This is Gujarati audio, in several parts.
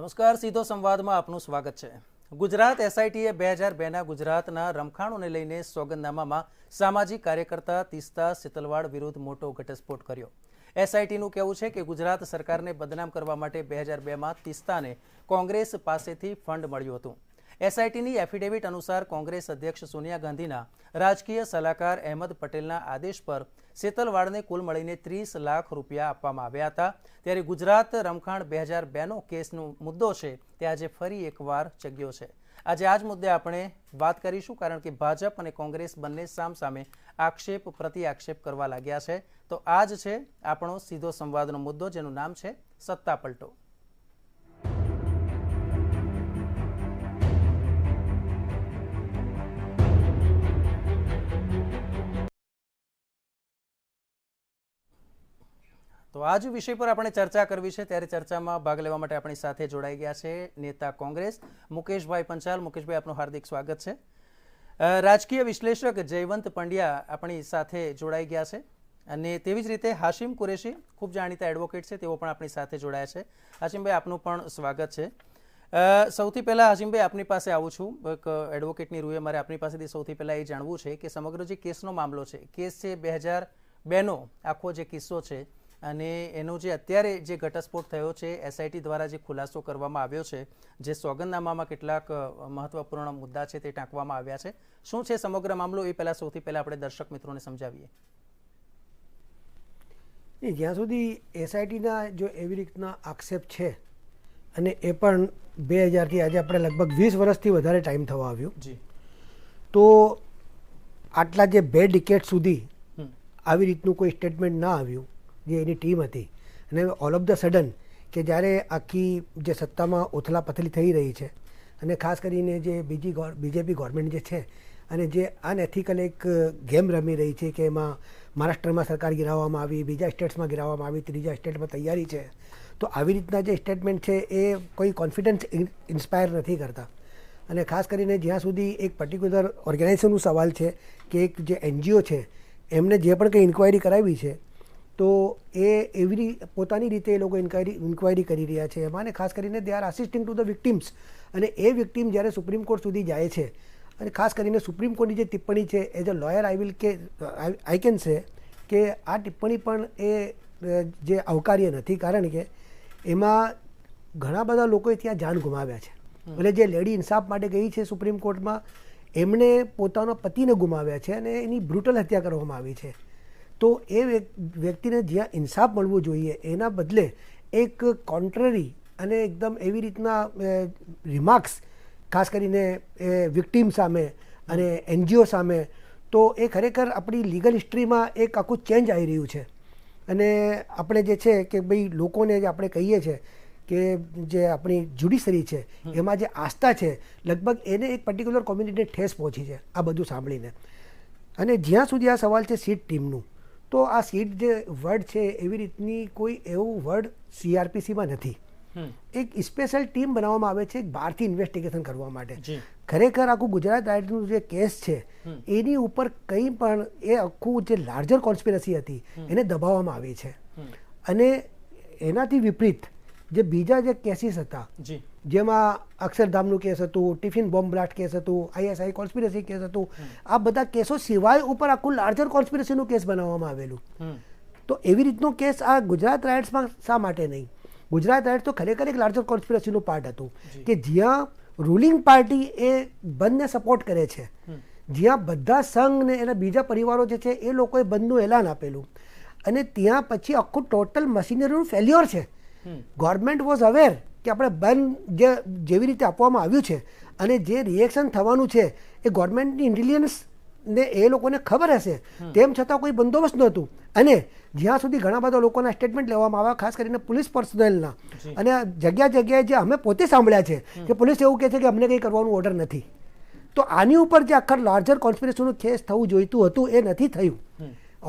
નમસ્કાર, સીધો સંવાદમાં આપનું સ્વાગત છે। ગુજરાત એસઆઈટીએ 2002ના ગુજરાતના રમખાણોને લઈને સોગંદનામામાં સામાજિક કાર્યકર્તા તીસ્તા સિતલવાડ વિરુદ્ધ મોટો ઘટસ્ફોટ કર્યો। એસઆઈટીનું કહેવું છે કે ગુજરાત સરકારને બદનામ કરવા માટે 2002માં તીસ્તાને કોંગ્રેસ પાસેથી ફંડ મળ્યું હતું। એસઆઈટીની એફિડેવિટ અનુસાર કોંગ્રેસ અધ્યક્ષ સોનિયા ગાંધીના રાજકીય સલાહકાર અહેમદ પટેલના આદેશ પર સિતલવાડને કુલ મળીને 30 લાખ રૂપિયા આપવામાં આવ્યા હતા। ત્યારે ગુજરાત રમખાણ 2002નો કેસનો મુદ્દો છે તે આજે ફરી એકવાર ચગ્યો છે। આજે આ જ મુદ્દે આપણે વાત કરીશું, કારણ કે ભાજપ અને કોંગ્રેસ બંને સામસામે આક્ષેપ પ્રતિ આક્ષેપ કરવા લાગ્યા છે। તો આ જ છે આપણો સીધો સંવાદનો મુદ્દો, જેનું નામ છે સત્તા પલટો। તો આજ વિષય પર આપણે ચર્ચા કરવી છે, ત્યારે ચર્ચામાં ભાગ લેવા માટે આપણી સાથે જોડાઈ ગયા છે નેતા કોંગ્રેસ મુકેશભાઈ પંચાલ। મુકેશભાઈ, આપનું હાર્દિક સ્વાગત છે। રાજકીય વિશ્લેષક જયવંત પંડ્યા આપણી સાથે જોડાઈ ગયા છે, અને તેવી જ રીતે હાશિમ કુરેશી ખૂબ જાણીતા એડવોકેટ છે, તેઓ પણ આપણી સાથે જોડાયા છે। હાશિમભાઈ, આપનું પણ સ્વાગત છે। સૌથી પહેલાં હાશિમભાઈ, આપની પાસે આવું છું। એક એડવોકેટની રૂએ મારે આપની પાસેથી સૌથી પહેલાં એ જાણવું છે કે સમગ્ર જે કેસનો મામલો છે, કેસ છે 2002નો આખો જે કિસ્સો છે, અને એનો જે અત્યારે જે ઘટસ્ફોટ થયો છે, એસઆઈટી દ્વારા જે ખુલાસો કરવામાં આવ્યો છે, જે સોગંદનામામાં કેટલાક મહત્વપૂર્ણ મુદ્દા છે તે ટાંકવામાં આવ્યા છે, શું છે સમગ્ર મામલો એ પહેલાં સૌથી પહેલાં આપણે દર્શક મિત્રોને સમજાવીએ। જ્યાં સુધી એસઆઈટીના જો એવી રીતના આક્ષેપ છે, અને એ પણ 2000થી આજે આપણે લગભગ 20 વર્ષથી વધારે ટાઈમ થવા આવ્યો જી, તો આટલા જે 2 ડિકેડ સુધી આવી રીતનું કોઈ સ્ટેટમેન્ટ ના આવ્યું જે એની ટીમ હતી, અને ઓલ ઓફ ધ સડન કે જ્યારે આખી જે સત્તામાં ઉથલા પથલી થઈ રહી છે, અને ખાસ કરીને જે બીજેપી ગવર્મેન્ટ જે છે, અને જે અનએથિકલ એક ગેમ રમી રહી છે કે એમાં મહારાષ્ટ્રમાં સરકાર ગિરાવવામાં આવી, બીજા સ્ટેટ્સમાં ગિરાવવામાં આવી, ત્રીજા સ્ટેટમાં તૈયારી છે, તો આવી રીતના જે સ્ટેટમેન્ટ છે એ કોઈ કોન્ફિડન્સ ઇન્સ્પાયર નથી કરતા। અને ખાસ કરીને જ્યાં સુધી એક પર્ટિક્યુલર ઓર્ગેનાઇઝેશનનો સવાલ છે કે એક જે એનજીઓ છે એમને જે પણ કંઈ ઇન્ક્વાયરી કરાવી છે, તો એ એવી પોતાની રીતે એ લોકો ઇન્ક્વાયરી કરી રહ્યા છે એમાં, અને ખાસ કરીને they are assisting to the victims, અને એ વિક્ટિમ જ્યારે સુપ્રીમ કોર્ટ સુધી જાય છે, અને ખાસ કરીને સુપ્રીમ કોર્ટની જે ટિપ્પણી છે, as a lawyer I can say કે આ ટિપ્પણી પણ એ જે આવકાર્ય નથી, કારણ કે એમાં ઘણા બધા લોકોએ ત્યાં જાન ગુમાવ્યા છે। એટલે જે લેડી ઇન્સાફ માટે ગઈ છે સુપ્રીમ કોર્ટમાં, એમણે પોતાના પતિને ગુમાવ્યા છે, અને એની બ્રુટલ હત્યા કરવામાં આવી છે। તો એ વ્યક્તિને જ્યાં ઇન્સાફ મળવું જોઈએ એના બદલે એક કોન્ટ્રરી અને એકદમ એવી રીતના રિમાર્ક્સ ખાસ કરીને વિક્ટીમ સામે અને એનજીઓ સામે, તો એ ખરેખર આપણી લીગલ હિસ્ટ્રીમાં એક આખું ચેન્જ આવી રહ્યું છે। અને આપણે જે છે કે ભાઈ લોકોને જે આપણે કહીએ છીએ કે જે આપણી જ્યુડિશરી છે એમાં જે આસ્થા છે, લગભગ એને એક પર્ટિક્યુલર કોમ્યુનિટીને ઠેસ પહોંચી છે આ બધું સાંભળીને। અને જ્યાં સુધી આ સવાલ છે સીટ ટીમનું, તો આ સીટ જે વર્ડ છે એવી રીતની કોઈ એવું વર્ડ સીઆરપીસીમાં નથી। એક સ્પેશિયલ ટીમ બનાવવામાં આવે છે બહારથી ઇન્વેસ્ટિગેશન કરવા માટે। ખરેખર આખું ગુજરાત રાઇટનું જે કેસ છે એની ઉપર કંઈ પણ એ આખું જે લાર્જર કોન્સ્પિરસી હતી એને દબાવવામાં આવી છે, અને એનાથી વિપરીત જે બીજા જે કેસીસ હતા, જેમાં અક્ષરધામનું કેસ હતું, ટિફિન બોમ્બ બ્લાસ્ટ કેસ હતું, આઈએસઆઈ કોન્સ્પિરસી કેસ હતું, આ બધા કેસો સિવાય ઉપર આખું લાર્જર કોન્સ્પિરસીનું કેસ બનાવવામાં આવેલું। તો એવી રીતનો કેસ આ ગુજરાત રાઇટ્સમાં શા માટે નહીં? ગુજરાત રાઇટ્સ તો ખરેખર એક લાર્જર કોન્સ્પિરસીનું પાર્ટ હતું કે જ્યાં રૂલિંગ પાર્ટી એ બંધને સપોર્ટ કરે છે, જ્યાં બધા સંઘ ને એના બીજા પરિવારો જે છે એ લોકોએ બંધનું એલાન આપેલું, અને ત્યાં પછી આખું ટોટલ મશીનરીનું ફેલ્યોર છે। ગવર્મેન્ટ વોઝ અવેર કે આપણે બંધ જેવી રીતે આપવામાં આવ્યું છે અને જે રિએક્શન થવાનું છે એ ગવર્મેન્ટની ઇન્ટેલિજન્સ ને એ લોકોને ખબર હશે, તેમ છતાં કોઈ બંદોબસ્ત નહોતું। અને જ્યાં સુધી ઘણા બધા લોકોના સ્ટેટમેન્ટ લેવામાં આવ્યા, ખાસ કરીને પોલીસ પર્સનલના, અને જગ્યાએ જે અમે પોતે સાંભળ્યા છે કે પોલીસ એવું કહે છે કે અમને કંઈ કરવાનું ઓર્ડર નથી। તો આની ઉપર જે આખા લાર્જર કોન્સ્પિરસીનું કેસ થવું જોઈતું હતું એ નથી થયું।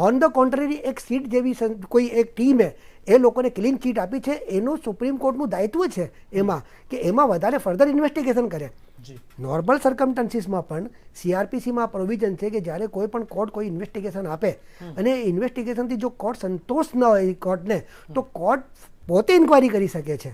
ઓન ધ કોન્ટ્રરી એક સીટ જેવી કોઈ એક ટીમે એ લોકોને ક્લીન ચીટ આપી છે, એનું સુપ્રીમ કોર્ટનું દાયિત્વ છે એમાં કે એમાં વધારે ફર્ધર ઇન્વેસ્ટિગેશન કરે। નોર્મલ સર્કમસ્ટન્સીસમાં પણ સીઆરપીસીમાં પ્રોવિઝન છે કે જ્યારે કોઈ પણ કોર્ટ કોઈ ઇન્વેસ્ટિગેશન આપે અને ઇન્વેસ્ટિગેશનથી જો કોર્ટ સંતોષ ન હોય કોર્ટને, તો કોર્ટ પોતે ઇન્ક્વાયરી કરી શકે છે,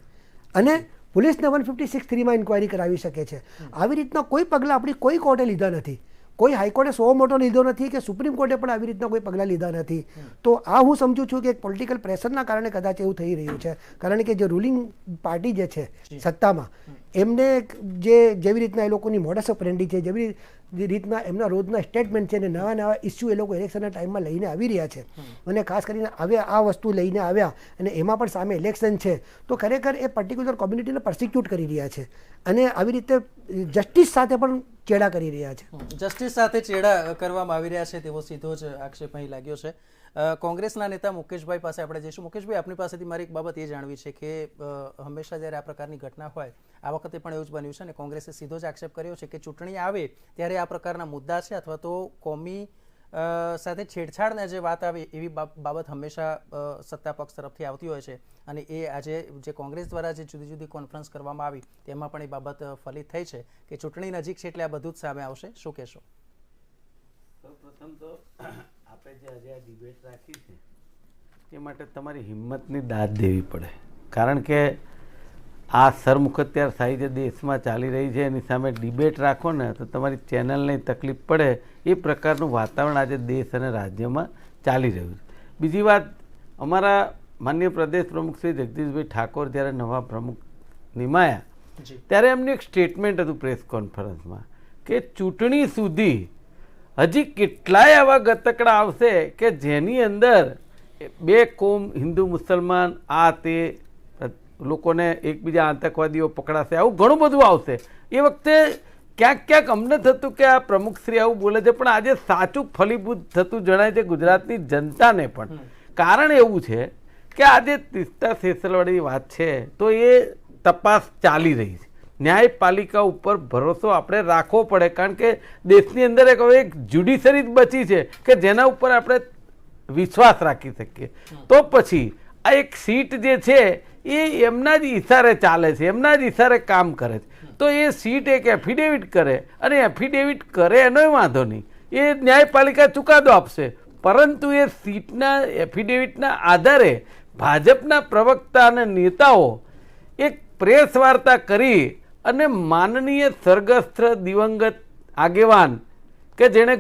અને પોલીસને 156(3) માં ઇન્ક્વાયરી કરાવી શકે છે. આવી રીતના કોઈ પગલાં આપણી કોઈ કોર્ટે લીધા નથી. કોઈ હાઈકોર્ટે સો મોટો લીધો નથી કે સુપ્રીમ કોર્ટે પણ આવી રીતના કોઈ પગલાં લીધા નથી. તો આ હું સમજું છું કે એક પોલિટિકલ પ્રેશરના કારણે કદાચ એવું થઈ રહ્યું છે. કારણ કે જે રૂલિંગ પાર્ટી જે છે સત્તામાં, એમને જેવી રીતના એ લોકોની મોડસ ઓપરેન્ડી છે, જેવી રીતના એમના રોજના સ્ટેટમેન્ટ છે, અને નવા નવા ઇસ્યુ એ લોકો ઇલેક્શનના ટાઈમમાં લઈને આવી રહ્યા છે, અને ખાસ કરીને આ વસ્તુ લઈને આવ્યા અને એમાં પણ સામે ઇલેક્શન છે, તો ખરેખર એ પર્ટિક્યુલર કોમ્યુનિટીને પરસિક્યુટ કરી રહ્યા છે અને આવી રીતે જસ્ટિસ સાથે પણ ચેડા કરી રહ્યા છે. જસ્ટિસ સાથે ચેડા કરવામાં આવી રહ્યા છે તેવો સીધો જ આક્ષેપ અહીં લાગ્યો છે. કોંગ્રેસના નેતા મુકેશભાઈ પાસે આપણે જઈશું. મુકેશભાઈ, આપની પાસેથી મારી એક બાબત એ જાણવી છે કે હંમેશા જ્યારે આ પ્રકારની ઘટના હોય, આ વખતે પણ એવું જ બન્યું છે અને કોંગ્રેસે સીધો જ આક્ષેપ કર્યો છે કે ચૂંટણી આવે ત્યારે આ પ્રકારના મુદ્દા છે અથવા તો કોમી સાથે છેડછાડને જે વાત આવે એવી બાબત હંમેશા સત્તા પક્ષ તરફથી આવતી હોય છે, અને એ આજે જે કોંગ્રેસ દ્વારા જે જુદી જુદી કોન્ફરન્સ કરવામાં આવી તેમાં પણ એ બાબત ફલિત થઈ છે કે ચૂંટણી નજીક છે એટલે આ બધું જ સામે આવશે. શું કહેશો? સૌપ્રથમ તો આપણે જે આજે આ ડિબેટ રાખી છે એ માટે તમારી હિંમતની દાદ દેવી પડે. કારણ કે આ સરમુખત્યારશાહી જે દેશમાં ચાલી રહી છે એની સામે ડિબેટ રાખો ને તો તમારી ચેનલને તકલીફ પડે. એ પ્રકારનું વાતાવરણ આજે દેશ અને રાજ્યમાં ચાલી રહ્યું છે. બીજી વાત, અમારા માનનીય પ્રદેશ પ્રમુખ શ્રી જગદીશભાઈ ઠાકોર જ્યારે નવા પ્રમુખ નિમાયા ત્યારે એમનું એક સ્ટેટમેન્ટ હતું પ્રેસ કોન્ફરન્સમાં કે ચૂંટણી સુધી હજી કેટલાય આવા ગતકડા આવશે કે જેની અંદર બે કોમ, હિન્દુ મુસલમાન, આ તે લોકોને એકબીજા આતંકવાદીઓ પકડાશે, આવું ઘણું બધું આવશે. એ વખતે ક્યાંક ક્યાંક અમને થતું કે આ પ્રમુખશ્રી આવું બોલે છે, પણ આજે સાચું ફલીભૂત થતું જણાય છે ગુજરાતની જનતાને પણ. કારણ એવું છે કે આજે તીસ્તા સેસલવાળી વાત છે તો એ તપાસ ચાલી રહી છે. ન્યાયપાલિકા ઉપર ભરોસો આપણે રાખવો પડે, કારણ કે દેશની અંદર એક જ્યુડિશરી જ બચી છે કે જેના ઉપર આપણે વિશ્વાસ રાખી શકીએ. તો પછી આ એક સીટ જે છે એ એમના જ ઇશારે ચાલે છે, એમના જ ઇશારે કામ કરે છે. તો એ સીટ એક એફિડેવિટ કરે અને એફિડેવિટ કરે એનોય વાંધો નહીં, એ ન્યાયપાલિકા ચુકાદો આપશે, પરંતુ એ સીટના એફિડેવિટના આધારે ભાજપના પ્રવક્તા અને નેતાઓ એક પ્રેસ વાર્તા કરી અને માનનીય સ્વર્ગસ્થ દિવંગત આગેવાન કે જેણે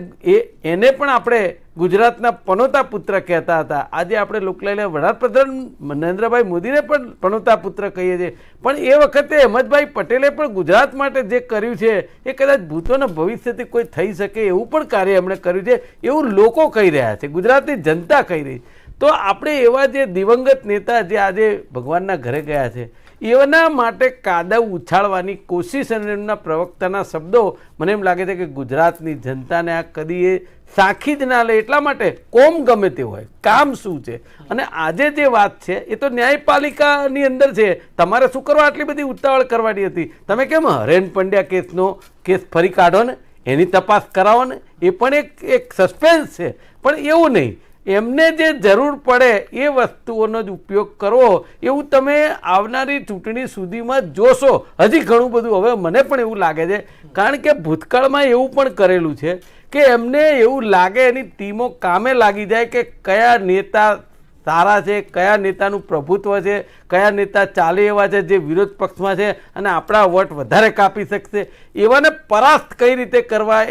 એને પણ આપણે ગુજરાતના પનોતા પુત્ર કહેતા હતા, આજે આપણે લોકલાયલા વડાપ્રધાન નરેન્દ્રભાઈ મોદીને પણ પનોતા પુત્ર કહીએ છીએ, પણ એ વખતે અહેમદભાઈ પટેલે પણ ગુજરાત માટે જે કર્યું છે એ કદાચ ભૂતોના ભવિષ્યથી કોઈ થઈ શકે એવું પણ કાર્ય એમણે કર્યું છે એવું લોકો કહી રહ્યા છે, ગુજરાતની જનતા કહી રહી. તો આપણે એવા જે દિવંગત નેતા જે આજે ભગવાનના ઘરે ગયા છે એના માટે કાદવ ઉછાળવાની કોશિશ અને એમના પ્રવક્તાના શબ્દો મને એમ લાગે છે કે ગુજરાતની જનતાને આ કદી એ સાખી જ ના લે. એટલા માટે કોમ ગમે તે હોય, કામ શું છે, અને આજે જે વાત છે એ તો ન્યાયપાલિકાની અંદર છે. તમારે શું કરવા આટલી બધી ઉતાવળ કરવાની હતી? તમે કેમ હરેન પંડ્યા કેસ ફરી કાઢો ને, એની તપાસ કરાવો ને, એ પણ એક સસ્પેન્સ છે. પણ એવું નહીં, એમને જે જરૂર પડે એ વસ્તુઓનો જ ઉપયોગ કરવો એવું તમે આવનારી ચૂંટણી સુધીમાં જોશો. હજી ઘણું બધું હવે મને પણ એવું લાગે છે, કારણ કે ભૂતકાળમાં એવું પણ કરેલું છે કે એમને એવું લાગે એની ટીમો કામે લાગી જાય કે કયા નેતા સારા છે, કયા નેતાનું પ્રભુત્વ છે, કયા નેતા ચાલે એવા છે જે વિરોધ પક્ષમાં છે અને આપણા વોટ વધારે કાપી શકશે, એવાને પરાસ્ત કઈ રીતે કરવા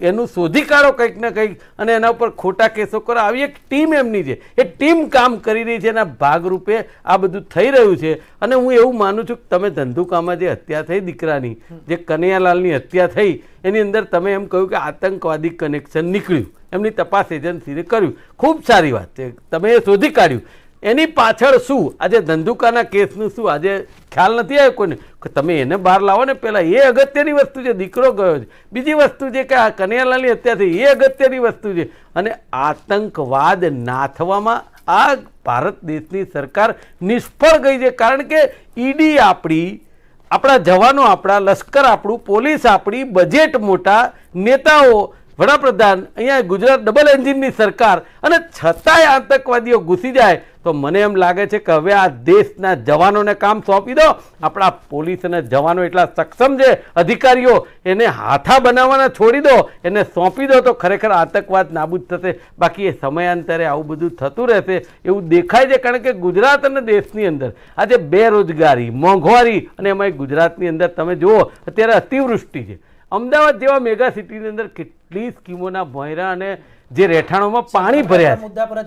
એનું શોધી કાઢો કંઈક ને કંઈક, અને એના ઉપર ખોટા કેસો કરો. આવી એક ટીમ એમની છે, એ ટીમ કામ કરી રહી છે, એના ભાગરૂપે આ બધું થઈ રહ્યું છે. અને હું એવું માનું છું કે તમે ધંધુકામાં જે હત્યા થઈ દીકરાની, જે કનૈયાલાલની હત્યા થઈ, એની અંદર તમે એમ કહ્યું કે આતંકવાદી કનેક્શન નીકળ્યું, એમની તપાસ એજન્સીએ કર્યું, ખૂબ સારી વાત છે, તમે એ શોધી કાઢ્યું. એની પાછળ શું, આજે ધંધુકાના કેસનું શું આજે ખ્યાલ નથી આવ્યો કોઈને? તમે એને બહાર લાવો ને પહેલાં, એ અગત્યની વસ્તુ છે. દીકરો ગયો છે, બીજી વસ્તુ છે કે આ કનૈયાલાલની હત્યા થઈ, એ અગત્યની વસ્તુ છે. અને આતંકવાદ નાથવામાં આ ભારત દેશની સરકાર નિષ્ફળ ગઈ છે, કારણ કે ઈડી આપણી, આપણા જવાનો આપણા, લશ્કર આપણું, પોલીસ આપણી, બજેટ મોટા, નેતાઓ, વડાપ્રધાન, અહીંયા ગુજરાત ડબલ એન્જિનની સરકાર, અને છતાંય આતંકવાદીઓ ઘૂસી જાય તો મને એમ લાગે છે કે હવે આ દેશના જવાનોને કામ સોંપી દો. આપણા પોલીસ અને જવાનો એટલા સક્ષમ છે, અધિકારીઓ, એને હાથા બનાવવાના છોડી દો, એને સોંપી દો તો ખરેખર આતંકવાદ નાબૂદ થશે. બાકી એ સમયાંતરે આવું બધું થતું રહેશે એવું દેખાય છે. કારણ કે ગુજરાત અને દેશની અંદર આજે બેરોજગારી, મોંઘવારી અને એમાં ગુજરાતની અંદર તમે જુઓ અત્યારે અતિવૃષ્ટિ છે. અમદાવાદ જેવા મેગા સિટીની અંદર કેટલી સ્કીમોના ભોંયરા અને જે રહેઠાણોમાં પાણી ભર્યા છે. મુદ્દા પર જ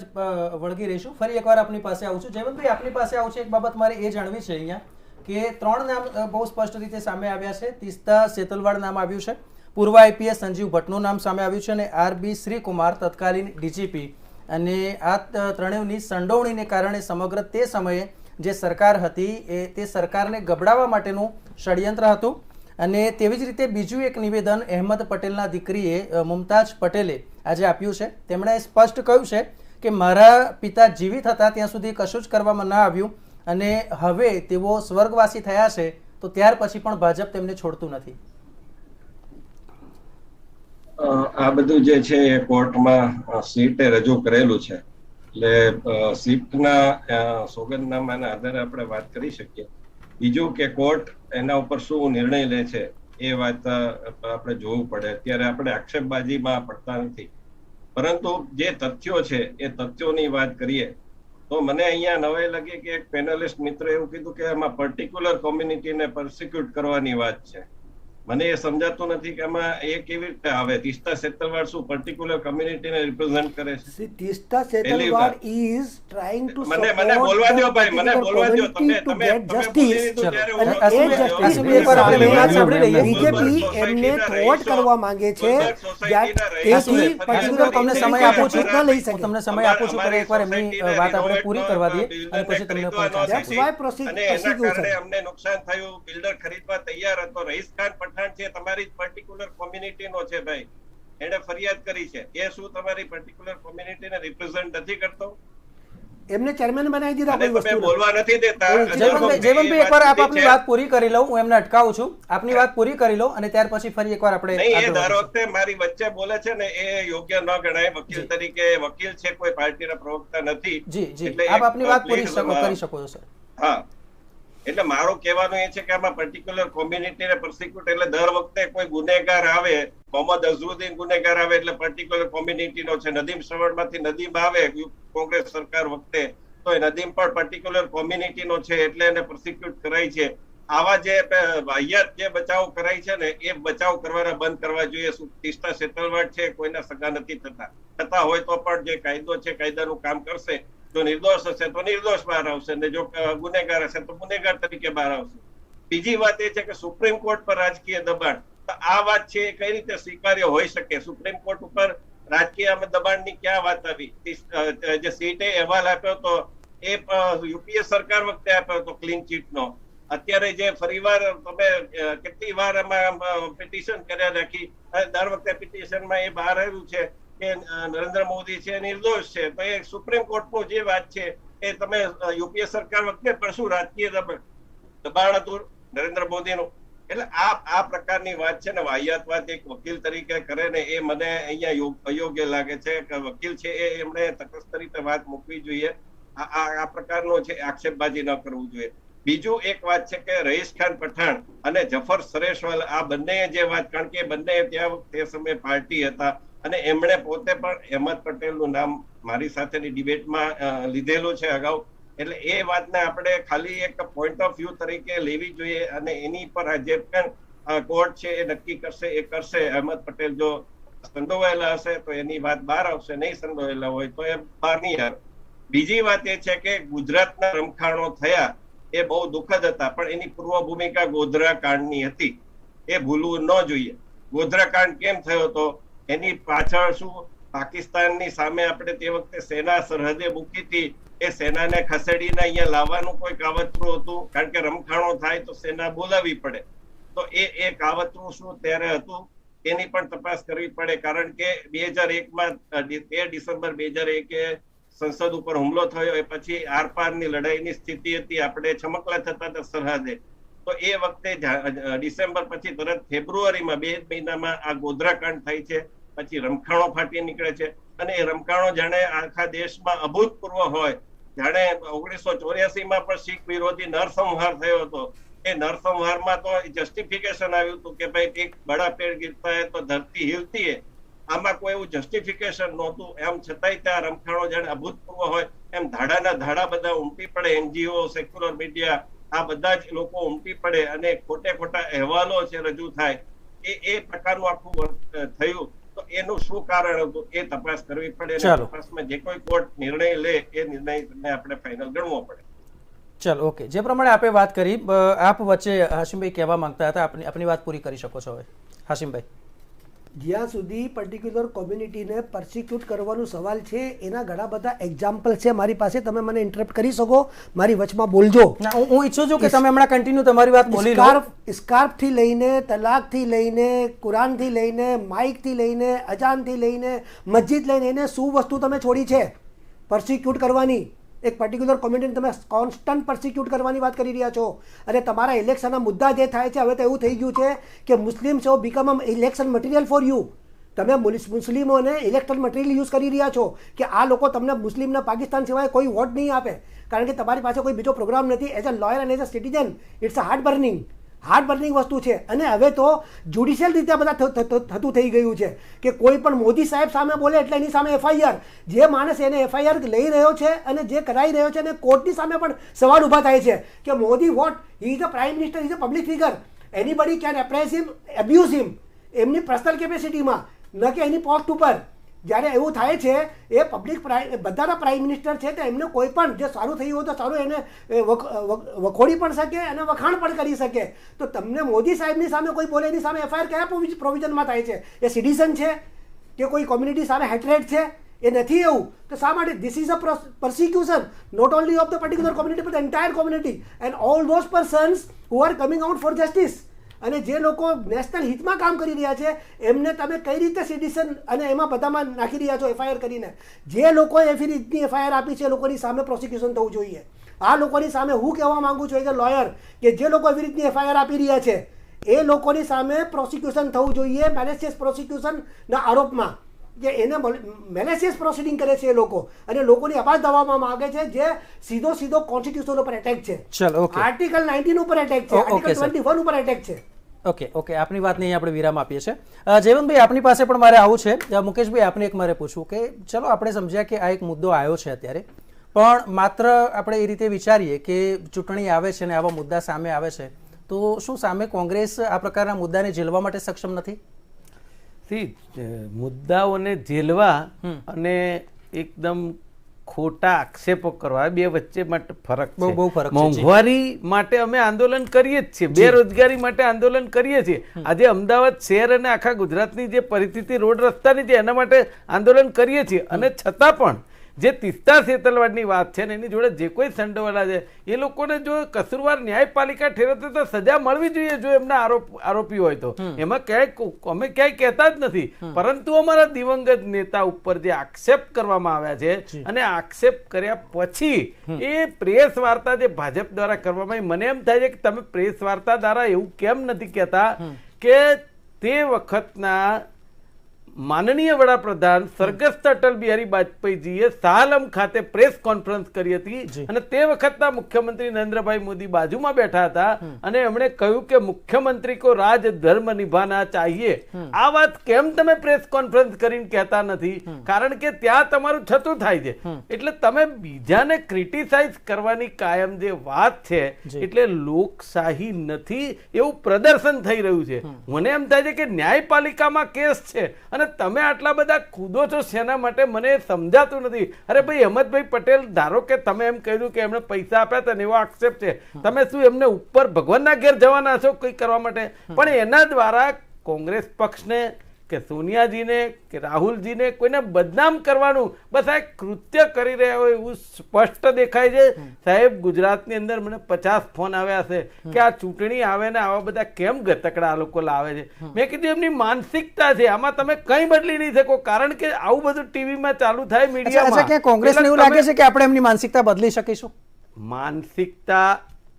વળગી રહીશું. ફરી એકવાર આપની પાસે આવું છું. જયવંતભાઈ, આપની પાસે આવું છે. એક બાબત મારે એ જાણવી છે અહીંયા કે 3 નામ બહુ સ્પષ્ટ રીતે સામે આવ્યા છે. તીસ્તા સેતલવાડ નામ આવ્યું છે, પૂર્વ આઈપીએસ સંજીવ ભટ્ટનું નામ સામે આવ્યું છે અને આરબી શ્રીકુમાર તત્કાલીન ડીજીપી. અને આ ત્રણેયની સંડોવણીને કારણે સમગ્ર તે સમયે જે સરકાર હતી તે સરકારને ગબડાવવા માટેનું ષડયંત્ર હતું. અને તેવી જ રીતે બીજું એક નિવેદન અહેમદ પટેલના દીકરીએ મુમતાજ પટેલે આજે આપ્યું છે. તેમણે સ્પષ્ટ કહ્યું છે કે મારા પિતા જીવિત હતા ત્યાં સુધી કશું જ કરવામાં ન આવ્યું અને હવે તેઓ સ્વર્ગવાસી થયા છે તો ત્યાર પછી પણ ભાજપ તેમને છોડતું નથી. આ બધું જે છે એ કોર્ટમાં સીટે રજૂ કરેલું છે, એટલે સીટના સોગંદનામાના આધારે આપણે વાત કરી શકીએ. બીજું કે કોર્ટ એના ઉપર શું નિર્ણય લે છે એ વાત આપણે જોવું પડે. અત્યારે આપણે આક્ષેપબાજીમાં પડતા નથી, પરંતુ જે તથ્યો છે એ તથ્યોની વાત કરીએ તો મને અહીંયા નવાઈ લાગી કે એક પેનલિસ્ટ મિત્ર એવું કીધું કે એમાં પર્ટિક્યુલર કોમ્યુનિટીને પ્રોસિક્યુટ કરવાની વાત છે. મને એ સમજાતું નથી કે એમાં એ કેવી રીતે આવે. તીસ્તા સેતલવાડ શું પર્ટિક્યુલર કોમ્યુનિટીને રિપ્રેઝન્ટ કરે છે? તીસ્તા સેતલવાડ ઇઝ ટ્રાઇંગ ટુ મને બોલવા દો ભાઈ, મને બોલવા દો. તમે જસ્ટિસ અને એ જસ્ટિસ બીજેપી એમને થ્વોટ કરવા માંગે છે. તેથી પર્ટિક્યુલર તમને સમય આપું છું, ન લઈ શકે. તમને સમય આપું છું કે એકવાર એમની વાત આપણે પૂરી કરવા દઈએ અને પછી તમને અમને નુકસાન થયું. બિલ્ડર ખરીદવા તૈયાર હતો. રહીસ ખાન છે તમારી પર્ટિક્યુલર કોમ્યુનિટીનો છે ભાઈ, એને ફરિયાદ કરી છે. એ શું તમારી પર્ટિક્યુલર કોમ્યુનિટીને રિપ્રેઝન્ટ નથી કરતો? એમને ચેરમેન બનાવી દીધા. કોઈ વસ્તુ બોલવા નથી દેતા. જયવંતભાઈ, એકવાર આપ આપની વાત પૂરી કરી લો. હું એમને અટકાવું છું. આપની વાત પૂરી કરી લો અને ત્યાર પછી ફરી એકવાર આપણે નહીં, એ દર વખતે મારી વચ્ચે બોલે છે ને એ યોગ્ય ન ગણાય. વકીલ તરીકે વકીલ છે, કોઈ પાર્ટીના પ્રવક્તા નથી. જી જી, આપ આપની વાત પૂરી કરી શકો છો સર. હા, એટલે મારું કહેવાનું એ છે કે આમાં પર્ટિક્યુલર કોમ્યુનિટીને પ્રોસિક્યુટ એટલે દર વખતે કોઈ ગુનેગાર આવે, મોહમ્મદ અઝરુદ્દીન ગુનેગાર આવે એટલે પર્ટિક્યુલર કોમ્યુનિટીનો છે. નદીમ શ્રવણમાંથી નદીમ આવે કોંગ્રેસ સરકાર વખતે તો એ નદીમ પણ પર્ટિક્યુલર કોમ્યુનિટીનો છે એટલે એને પ્રોસિક્યુટ કરાય છે. આવા જે વાહિયાત જે બચાવ કરાય છે ને એ બચાવ કરવાના બંધ કરવા જોઈએ. તીસ્તા સેતલવાડ છે કોઈના સગા નથી થતા હોય તો પણ જે કાયદો છે કાયદાનું કામ કરશે. જો નિર્દોષ હશે તો નિર્દોષ બહાર આવશે ને જો ગુનેગાર હશે તો ગુનેગાર તરીકે બહાર આવશે. બીજી વાત એ છે કે સુપ્રીમ કોર્ટ પર રાજકીય દબાણ, આ વાત છે એ કઈ રીતે સ્વીકાર્ય હોઈ શકે? સુપ્રીમ કોર્ટ ઉપર રાજકીય દબાણની ક્યાં વાત આવી? જે સીટે અહેવાલ આપ્યો હતો એ યુપીએ સરકાર વખતે આપ્યો હતો ક્લીન ચીટનો. અત્યારે જે ફરીવાર તમે કેટલી વાર એમાં પિટિશન કર્યા રાખી, દર વખતે પિટિશનમાં એ બહાર આવ્યું છે કે નરેન્દ્ર મોદી છે નિર્દોષ છે. તો એ સુપ્રીમ કોર્ટનું જે વાત છે એ તમે યુપીએ સરકાર વખતે પણ શું રાજકીય દબાણ હતું નરેન્દ્ર મોદીનું? એટલે આ પ્રકારની વાત છે ને વાહિયાત વાત એક વકીલ તરીકે કરે ને એ મને અહીંયા અયોગ્ય લાગે છે. કે વકીલ છે એ એમણે તટસ્થ રીતે વાત મૂકવી જોઈએ. આ પ્રકારનો છે આક્ષેપબાજી ન કરવું જોઈએ. બીજું એક વાત છે કે રહીસ ખાન પઠાણ અને જફર સરેશવાલા આ બંને જે વાત, કારણ કે બંને ત્યાં તે સમયે પાર્ટી હતા અને એમણે પોતે પણ અહેમદ પટેલનું નામ મારી સાથેની ડિબેટમાં લીધેલું છે અગાઉ. એટલે એ વાતને આપણે ખાલી એક પોઈન્ટ ઓફ વ્યૂ તરીકે લેવી જોઈએ અને એની પર જે પણ કોર્ટ છે એ નક્કી કરશે એ કરશે. અહેમદ પટેલ જો સંડોવાયેલા હશે તો એની વાત બહાર આવશે, નહીં સંડોવાયેલા હોય તો એ બહાર નહીં આવે. બીજી વાત એ છે કે ગુજરાતના રમખાણો થયા એ બહુ દુઃખદ હતા, પણ એની પૂર્વ ભૂમિકા ગોધરા કાંડની હતી. એ ભૂલવું ન જોઈએ. ગોધરા કાંડ કેમ થયો હતો એની પાછળ શું પાકિસ્તાનની સામે આપણે તે વખતે સેના સરહદે મૂકી હતી. એ સેનાને ખસેડીને અહીંયા લાવવાનું કોઈ કાવતરું હતું, કારણ કે રમખાણો થાય તો સેના બોલાવી પડે. તો એ કાવતરું શું ત્યારે હતું એની પણ તપાસ કરવી પડે. કારણ કે 2001માં 13 ડિસેમ્બર 2001 સંસદ ઉપર હુમલો થયો એ પછી આરપારની લડાઈની સ્થિતિ હતી. આપણે છમકલા થતા હતા સરહદે. તો એ વખતે ડિસેમ્બર પછી તરત ફેબ્રુઆરીમાં 2 મહિનામાં આ ગોધરા કાંડ થાય છે. પછી રમખાણો ફાટી નીકળે છે અને એ રમખાણો જાણે આખા દેશમાં અભૂતપૂર્વ હોય જાણે 1984માં પણ શીખ વિરોધી નરસંહાર થયો હતો. એ નરસંહારમાં તો જસ્ટિફિકેશન આવ્યું હતું કે ભાઈ એક બડા પેડ ગિરતા હે તો ધરતી હિલતી હે. આમાં કોઈ એવું જસ્ટિફિકેશન નહોતું. એમ છતાંય ત્યાં રમખાણો જાણે અભૂતપૂર્વ હોય એમ ધાડાના ધાડા બધા ઉમટી પડે. એનજીઓ, સેક્યુલર મીડિયા, આ બધા જ લોકો ઉમટી પડે અને ખોટા અહેવાલો છે રજૂ થાય. એ પ્રકારનું આખું થયું. તો એનું શું કારણ હતું એ તપાસ કરવી પડે. તપાસમાં જે કોઈ કોર્ટ નિર્ણય લે એ નિર્ણયને આપણે ફાઇનલ ગણવો પડે. ચાલો, ઓકે. જે પ્રમાણે આપે વાત કરી, આપ વચ્ચે હાશિમભાઈ કહેવા માંગતા હતા, આપની વાત પૂરી કરી શકો છો હવે. હાશિમભાઈ, જ્યાં સુધી પર્ટિક્યુલર કોમ્યુનિટીને પરસિક્યુટ કરવાનો સવાલ છે એના ઘણા બધા એક્ઝામ્પલ છે મારી પાસે. તમે મને ઇન્ટરપ્ટ કરી શકો, મારી વચમાં બોલજો. હું ઈચ્છું છું કે તમે હમણાં કન્ટિન્યુ તમારી વાત બોલી લો. સ્કાર્ફથી લઈને, તલાકથી લઈને, કુરાનથી લઈને, માઇકથી લઈને, અજાનથી લઈને, મસ્જિદ લઈને, એને શું વસ્તુ તમે છોડી છે પરસિક્યુટ કરવાની? એક પર્ટિક્યુલર કોમ્યુનિટીને તમે કોન્સ્ટન્ટ પરસિક્યુટ કરવાની વાત કરી રહ્યા છો. અને તમારા ઇલેક્શનના મુદ્દા જે થાય છે, હવે તો એવું થઈ ગયું છે કે Muslims have become election material for you. તમે મુસ્લિમોને ઇલેક્શન મટીરિયલ યુઝ કરી રહ્યા છો કે આ લોકો તમને મુસ્લિમના પાકિસ્તાન સિવાય કોઈ વોટ નહીં આપે, કારણ કે તમારી પાસે કોઈ બીજો પ્રોગ્રામ નથી. એઝ અ લોયર અને as a citizen it's a heart burning વસ્તુ છે. અને હવે તો જ્યુડિશિયલ રીતે બધા થતું થઈ ગયું છે કે કોઈ પણ મોદી સાહેબ સામે બોલે એટલે એની સામે એફઆઈઆર. જે માણસ એને એફઆઈઆર લઈ રહ્યો છે અને જે કરાઈ રહ્યો છે અને કોર્ટની સામે પણ સવાલ ઊભા થાય છે કે Modi vote, he is a prime minister, he is a public figure, anybody can appraise him, abuse him એમની પર્સનલ કેપેસિટીમાં, ન કે એની પોસ્ટ ઉપર. જ્યારે એવું થાય છે એ બધાના પ્રાઇમ મિનિસ્ટર છે તો એમને કોઈ પણ જે સારું થયું હોય તો સારું એને વખોડી પણ શકે અને વખાણ પણ કરી શકે. તો તમને મોદી સાહેબની સામે કોઈ બોલે એની સામે એફઆઈઆર કયા પ્રોવિઝનમાં થાય છે? એ સિટીઝન છે કે કોઈ કોમ્યુનિટી સામે હેટરેડ છે? એ નથી એવું. તો શા માટે? This is a persecution not only of the particular community but the entire community and all those persons who are coming out for justice. અને જે લોકો નેશનલ હિતમાં કામ કરી રહ્યા છે એમને તમે કઈ રીતે સિટીઝન અને એમાં બધામાં નાખી રહ્યા છો એફઆઈઆર કરીને? જે લોકોએ એવી રીતની એફઆઈઆર આપી છે એ લોકોની સામે પ્રોસિક્યુશન થવું જોઈએ. આ લોકોની સામે હું કહેવા માંગુ છું એઝ અ લોયર કે જે લોકો એવી રીતની એફઆઈઆર આપી રહ્યા છે એ લોકોની સામે પ્રોસિક્યુશન થવું જોઈએ મેલેસિયસ પ્રોસિક્યુશનના આરોપમાં, કે એને મેલેસિયસ પ્રોસિડિંગ કરે છે એ લોકો અને લોકોની અવાજ દબાવવા માંગે છે, જે સીધો કોન્સ્ટિટ્યુશન ઉપર એટેક છે. આર્ટિકલ 19 ઉપર એટેક છે, આર્ટિકલ 21 ઉપર એટેક છે. ઓકે, આપની વાતને અહીં આપણે વિરામ આપીએ છીએ. જયવંતભાઈ, આપની પાસે પણ મારે આવું છે. મુકેશભાઈ, આપને એક મારે પૂછવું કે ચલો આપણે સમજ્યા કે આ એક મુદ્દો આવ્યો છે અત્યારે, પણ માત્ર આપણે એ રીતે વિચારીએ કે ચૂંટણી આવે છે અને આવા મુદ્દા સામે આવે છે તો શું સામે કોંગ્રેસ આ પ્રકારના મુદ્દાને ઝેલવા માટે સક્ષમ નથી? મુદ્દાઓને ઝેલવા અને એકદમ ખોટા આક્ષેપો કરવા બે વચ્ચે માટે ફરક છે. મોંઘવારી માટે અમે આંદોલન કરીએ જ છીએ, બેરોજગારી માટે આંદોલન કરીએ છીએ. આજે અમદાવાદ શહેર અને આખા ગુજરાતની જે પરિસ્થિતિ રોડ રસ્તાની છે એના માટે આંદોલન કરીએ છીએ. અને છતાં પણ જે તીસ્તા સેતલવાડની વાત છે ને એની જોડે જે કોઈ સંડોવાયેલા છે એ લોકોને જો કસૂરવાર ન્યાયપાલિકા ઠેરવતો તો સજા મળવી જોઈએ જો એમના આરોપી હોય તો. એમાં અમે ક્યાંય કહેતા જ નથી, પરંતુ અમારા દિવંગત નેતા ઉપર જે આક્ષેપ કરવામાં આવ્યા છે અને આક્ષેપ કર્યા પછી એ પ્રેસ વાર્તા જે ભાજપ દ્વારા કરવામાં આવી, મને એમ થાય છે કે તમે પ્રેસ વાર્તા દ્વારા એવું કેમ નથી કહેતા કે તે વખતના માનનીય વડાપ્રધાન સ્વર્ગસ્થ અટલ બિહારી વાજપેયીજીએ શાહઆલમ ખાતે પ્રેસ કોન્ફરન્સ કરી હતી અને તે વખતના મુખ્યમંત્રી નરેન્દ્રભાઈ મોદી બાજુમાં બેઠા હતા અને એમણે કહ્યું કે મુખ્યમંત્રી કો રાજ ધર્મ નિભાના ચાહીએ. આ વાત કેમ તમે પ્રેસ કોન્ફરન્સ કરીને કહેતા નથી? કારણ કે ત્યાં તમારું છતું થાય છે. એટલે તમે બીજાને ક્રિટિસાઇઝ કરવાની કાયમ જે વાત છે એટલે લોકશાહી નથી એવું પ્રદર્શન થઈ રહ્યું છે. મને એમ થાય છે કે ન્યાયપાલિકામાં કેસ છે અને તમે આટલા બધા કૂદો છો શેના માટે મને સમજાતું નથી. અરે ભાઈ, અહમદભાઈ પટેલ, ધારો કે તમે એમ કહ્યું કે એમણે પૈસા આપ્યા હતા ને એવો આક્ષેપ છે, તમે શું એમને ઉપર ભગવાનના ઘેર જવાના છો કંઈ કરવા માટે? પણ એના દ્વારા કોંગ્રેસ પક્ષને કે સોનિયાજીને કે રાહુલજીને કોઈને બદનામ કરવાનું બસ આ કૃત્ય કરી રહ્યા હોય એવું સ્પષ્ટ દેખાય છે. સાહેબ, ગુજરાતની અંદર મને 50 ફોન આવ્યા છે કે આ ચૂંટણી આવે ને આવા બધા કેમ ગતકડા આ લોકો લાવે છે. મેં કીધું એમની માનસિકતા છે, આમાં તમે કંઈ બદલી નહીં શકો, કારણ કે આવું બધું ટીવીમાં ચાલુ થાય મીડિયામાં. કોંગ્રેસને એવું લાગે છે કે આપણે એમની માનસિકતા બદલી શકીશું? માનસિકતા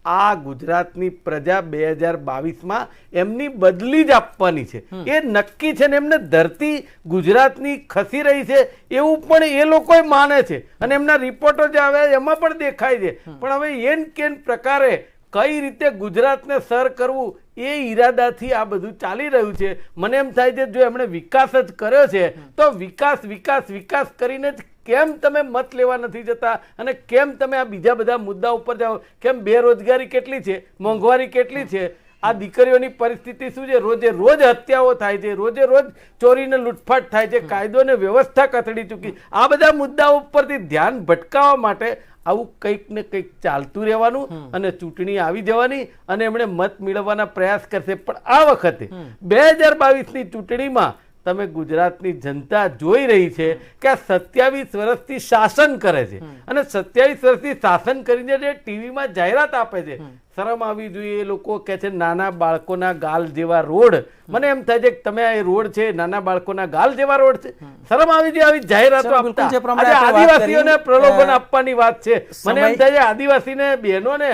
આ ગુજરાતની પ્રજા 2022માં એમની બદલી જ આપવાની છે, એ નક્કી છે ને એમને ધરતી ગુજરાતની ખસી રહી છે એવું પણ એ લોકો માને છે અને એમના રિપોર્ટો જે આવે એમાં પણ દેખાય છે. પણ હવે એન કેન પ્રકારે કઈ રીતે ગુજરાતને સર કરવું એ ઈરાદાથી આ બધું ચાલી રહ્યું છે. મને એમ થાય છે જો એમણે વિકાસ જ કર્યો છે તો વિકાસ વિકાસ વિકાસ કરીને જ કેમ તમે મત લેવા નથી જતા અને કેમ તમે આ બીજા બધા મુદ્દા ઉપર જાઓ? કેમ બેરોજગારી કેટલી છે, મોંઘવારી કેટલી છે, આ દીકરીઓની પરિસ્થિતિ શું છે, રોજે રોજ હત્યાઓ થાય છે, રોજે રોજ ચોરીને લૂંટફાટ થાય છે, કાયદો ને વ્યવસ્થા કથળી ચૂકી. આ બધા મુદ્દાઓ ઉપરથી ધ્યાન ભટકાવવા માટે આવું કંઈક ને કંઈક ચાલતું રહેવાનું અને ચૂંટણી આવી જવાની અને એમણે મત મેળવવાના પ્રયાસ કરશે. પણ આ વખતે 2022ની ચૂંટણીમાં તમે ગુજરાતની જનતા જોઈ રહી છે કે આ 27 વર્ષથી શાસન કરે છે અને 27 વર્ષથી શાસન કરીને જે ટીવીમાં જાહેરાત આપે છે, શરમ આવી જોઈએ. એ લોકો કહે છે નાના બાળકોના ગાલ જેવા રોડ. મને એમ થાય છે કે તમે આ રોડ છે નાના બાળકોના ગાલ જેવા રોડ છે, શરમ આવી જોઈએ આવી જાહેરાતો આપતા. આજે આદિવાસીઓને પ્રલોભન આપવાની વાત છે. મને એમ થાય છે આદિવાસીને બહેનોને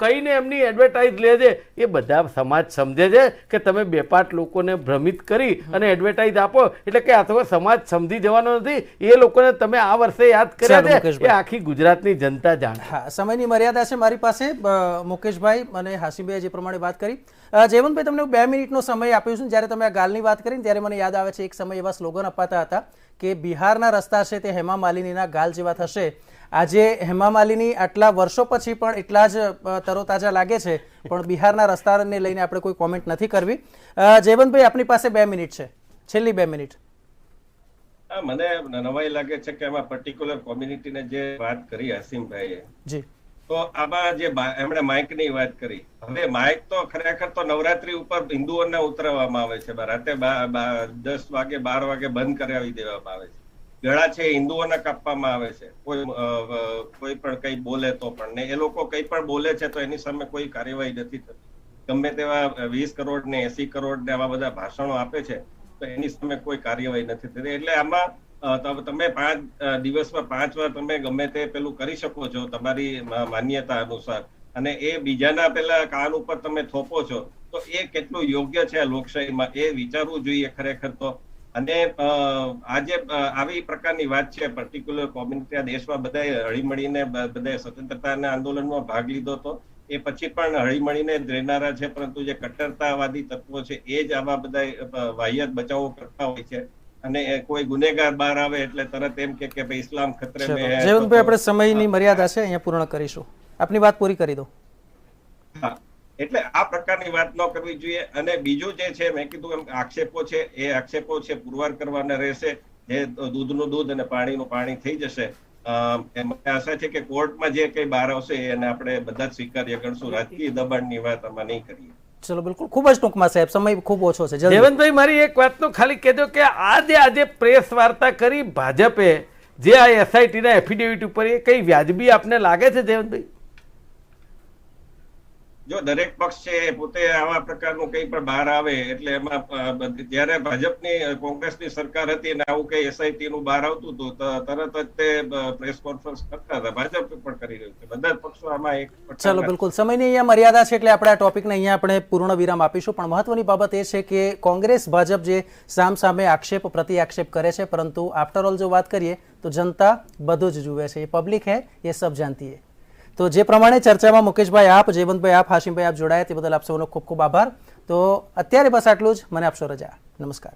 કઈને એમની એડવર્ટાઇઝ લે છે. એ બધા સમાજ સમજે છે કે તમે બે પાંચ લોકોને ભ્રમિત કરી અને એડવર્ટાઇઝ આપો એટલે કે અથવા સમાજ સમજી જવાનો નથી. એ લોકોને તમે આ વર્ષે યાદ કર્યા છે એ આખી ગુજરાતની જનતા જાણે. હા, સમયની મર્યાદા છે મારી પાસે. મુકેશભાઈ અને હાશીમભાઈ જે પ્રમાણે વાત કરી, જયવંતભાઈ તમને 2 મિનિટનો સમય આપ્યો છું. જ્યારે તમે આ ગાલની વાત કરી ત્યારે મને યાદ આવે છે એક સમય એવા સ્લોગન અપાતા હતા કે બિહારના રસ્તા છે તે હેમા માલિનીના ગાલ જેવા થશે. આજે હેમા માલિની આટલા વર્ષો પછી પણ એટલા જ તરોતાજા લાગે છે, પણ બિહારના રસ્તાને લઈને આપણે કોઈ કોમેન્ટ નથી કરવી. જયવંતભાઈ આપની પાસે 2 મિનિટ છે, છેલ્લી 2 મિનિટ. મને નવાઈ લાગે છે કે આમાં પર્ટિક્યુલર કોમ્યુનિટીને જે વાત કરી હાશીમભાઈએ, જી, તો આમાં જે એમણે માઇકની વાત કરી, હવે માઇક તો ખરેખર તો નવરાત્રી ઉપર હિન્દુઓને ઉતરવામાં આવે છે, રાતે 10 વાગે 12 વાગે બંધ કરાવી દેવામાં આવે છે. ગળા છે હિન્દુઓને કાપવામાં આવે છે, કોઈ પણ કઈ બોલે તો પણ ને એ લોકો કઈ પણ બોલે છે તો એની સામે કોઈ કાર્યવાહી નથી થતી. ગમે તેવા 20 કરોડ ને 80 કરોડ ને આવા બધા ભાષણો આપે છે તો એની સામે કોઈ કાર્યવાહી નથી થતી. એટલે આમાં તમે 5 દિવસમાં 5 વાર તમે ગમે તે પેલું કરી શકો છો તમારી માન્યતા અનુસાર, અને એ બીજાના પેલા કાન ઉપર તમે થોપો છો તો એ કેટલું યોગ્ય છે લોકશાહીમાં એ વિચારવું જોઈએ ખરેખર તો. અને આજે આવી પ્રકારની વાત છે, પર્ટિક્યુલર કોમ્યુનિટી આ દેશમાં બધાએ હળીમળીને બધાએ સ્વતંત્રતાના આંદોલનમાં ભાગ લીધો હતો, એ પછી પણ હળીમળીને જ રહેનારા છે, પરંતુ જે કટ્ટરતાવાદી તત્વો છે એ જ આવા બધા વાહિયાત બચાવો કરતા હોય છે. અને કોઈ ગુનેગાર બહાર આવે એટલે તરત એમ કે ભાઈ ઇસ્લામ ખતરે મેં હે. જયવંતભાઈ, આપણે સમયની મર્યાદા છે, અહીંયા પૂર્ણ કરીશું. આપની વાત પૂરી કરી દો. હા, એટલે આ પ્રકારની વાત ન કરવી જોઈએ. અને બીજું જે છે મેં કીધું એમ આક્ષેપો છે એ આક્ષેપો છે પુરવાર કરવાના રહેશે. જે દૂધનું દૂધ અને પાણીનું પાણી થઈ જશે. મને આશા છે કે કોર્ટમાં જે કઈ બહાર આવશે એને આપણે બધા જ સ્વીકાર્ય કરશું. રાજકીય દબાણની વાત આમાં નહીં કરીએ. ચલો, બિલકુલ. ખૂબ જ ટૂંકમાં સાહેબ, સમય ખૂબ ઓછો છે. જયવંતભાઈ, મારી એક વાતનું ખાલી કહેજો કે આજે પ્રેસ વાર્તા કરી ભાજપે જે આ એસઆઈટી ના એફિડેવિટ ઉપર એ કઈ વ્યાજબી આપને લાગે છે જયવંતભાઈ? જો દરેક પક્ષ છે એ પોતે આવા પ્રકારનું કઈ પણ બહાર આવે એટલે એમાં જયારે ભાજપની કોંગ્રેસની સરકાર હતી અને આવું કઈ એસઆઈટી નું બહાર આવતું હતું તરત જ તે પ્રેસ કોન્ફરન્સ કરતા હતા. ભાજપ પણ કરી રહ્યું છે, બધા પક્ષો આમાં એક. ચલો, બિલકુલ. સમયની અહીંયા મર્યાદા છે એટલે આપણે આ ટોપિકને અહીંયા આપણે પૂર્ણ વિરામ આપીશું. પણ મહત્વની બાબત એ છે કે કોંગ્રેસ ભાજપ જે સામે આક્ષેપ પ્રતિ આક્ષેપ કરે છે, પરંતુ આફ્ટર ઓલ જો વાત કરીએ તો જનતા બધું જ જુએ છે. એ પબ્લિક હે, એ સબ જાનતી હે. તો જે પ્રમાણે ચર્ચામાં મુકેશભાઈ આપ, જયવંતભાઈ આપ, હાશીમભાઈ આપ જોડાયા તે બદલ આપ સૌનો ખૂબ ખૂબ આભાર. તો અત્યારે બસ આટલું જ. મને આપશો રજા. નમસ્કાર.